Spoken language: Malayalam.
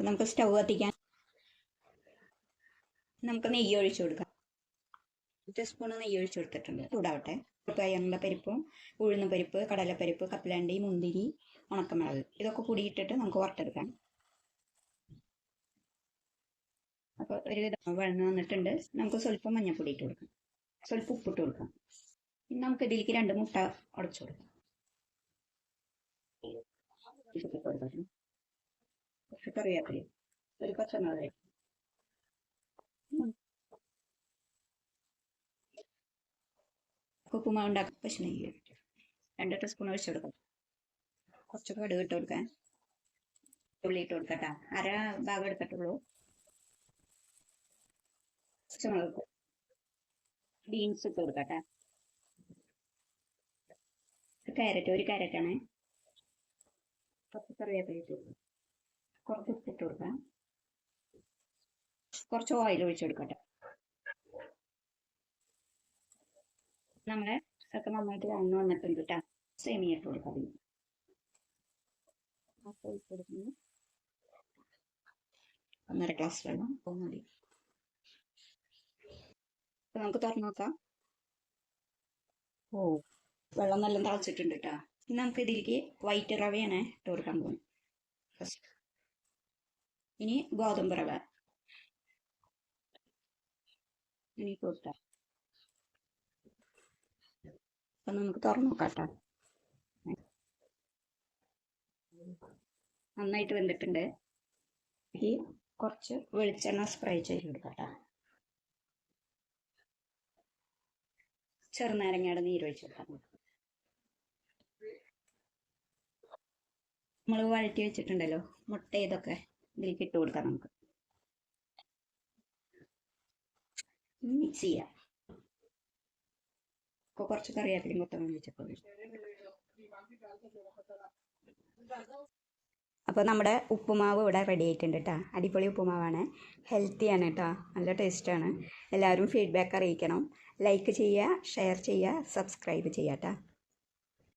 നമുക്ക് സ്റ്റൗ കത്തിക്കാൻ നമുക്ക് നെയ്യ് ഒഴിച്ചു കൊടുക്കാം. 1 സ്പൂൺ നെയ്യ് ഒഴിച്ചു കൊടുത്തിട്ടുണ്ട്. ചൂടാവട്ടെ. പയറിൻ്റെ പരിപ്പും ഉഴുന്ന് പരിപ്പ്, കടലപ്പരിപ്പ്, കപ്പലണ്ടി, മുന്തിരി, ഉണക്കമുളക് ഇതൊക്കെ പൊടിയിട്ടിട്ട് നമുക്ക് വറുത്തെടുക്കാം. അപ്പോൾ ഒരുവിധം വഴന്ന് വന്നിട്ടുണ്ട്. നമുക്ക് സ്വല്പം മഞ്ഞൾപ്പൊടി ഇട്ട് കൊടുക്കാം, സ്വല്പം ഉപ്പിട്ട് കൊടുക്കാം. ഇനി നമുക്ക് ഇതിലേക്ക് 2 മുട്ട ഉടച്ചു കൊടുക്കാം. കുറച്ച് കറിവേപ്പില, ഒരു പച്ചമുളക്, ഉപ്പുമാവ് ഉണ്ടാക്കാം. പക്ഷേ നെയ്യ് 2 ടീസ്പൂൺ ഒഴിച്ചു കൊടുക്കാം. കുറച്ച് കടുക് ഇട്ട് കൊടുക്കാൻ, ഉള്ളി ഇട്ട് കൊടുക്കട്ടാ. അര ഭാഗം എടുത്തിട്ടുള്ളൂ. പച്ചമുളക്, ബീൻസ് ഇട്ട് കൊടുക്കട്ടെ. ഒരു ക്യാരറ്റാണ്. കുറച്ച് കറിവേപ്പില ഇട്ട് കൊടുക്കാം. കുറച്ച് ഉപ്പിട്ട് കൊടുക്കാം. കുറച്ച് ഓയിൽ ഒഴിച്ചു കൊടുക്കട്ടെ. നമ്മളെ ഒക്കെ നന്നായിട്ട് വഴന്ന് വന്നിട്ടുണ്ട് കേട്ടോ. സേമിയ ഇട്ട് കൊടുക്കാം. 1.5 ഗ്ലാസ് വെള്ളം മതി. നമുക്ക് തുറന്നു നോക്കാം. വെള്ളം നല്ല തിളച്ചിട്ടുണ്ട് കേട്ടോ. ഇനി നമുക്ക് ഇതിലേക്ക് വൈറ്റ് റവയാണ് ഇട്ട് കൊടുക്കാൻ പോകുന്നത്. ഇനി ഗോതമ്പ് റവ ഇനി കൊടുക്കാം. അപ്പം നമുക്ക് തുറന്നു നോക്കാം കേട്ടോ. നന്നായിട്ട് വെന്തിട്ടുണ്ട്. ഈ കുറച്ച് വെളിച്ചെണ്ണ സ്പ്രേ ചെയ്ത് കൊടുക്കാം. ചെറുനാരങ്ങയുടെ നീര് ഒഴിച്ച് കൊടുക്കാം. നമ്മൾ വഴറ്റി വെച്ചിട്ടുണ്ടല്ലോ മുട്ട, ഇതൊക്കെ ഇതിലേക്ക് ഇട്ട് കൊടുക്കാം. നമുക്ക് മിക്സ് ചെയ്യാം. കുറച്ച് കറിവേപ്പിലയും കൊത്തമല്ലി വെച്ചപ്പോൾ അപ്പോൾ നമ്മുടെ ഉപ്പുമാവ് ഇവിടെ റെഡി ആയിട്ടുണ്ട് കേട്ടോ. അടിപൊളി ഉപ്പുമാവാണ്, ഹെൽത്തിയാണ് കേട്ടോ, നല്ല ടേസ്റ്റാണ്. എല്ലാവരും ഫീഡ്ബാക്ക് അറിയിക്കണം. ലൈക്ക് ചെയ്യുക, ഷെയർ ചെയ്യുക, സബ്സ്ക്രൈബ് ചെയ്യാം കേട്ടോ.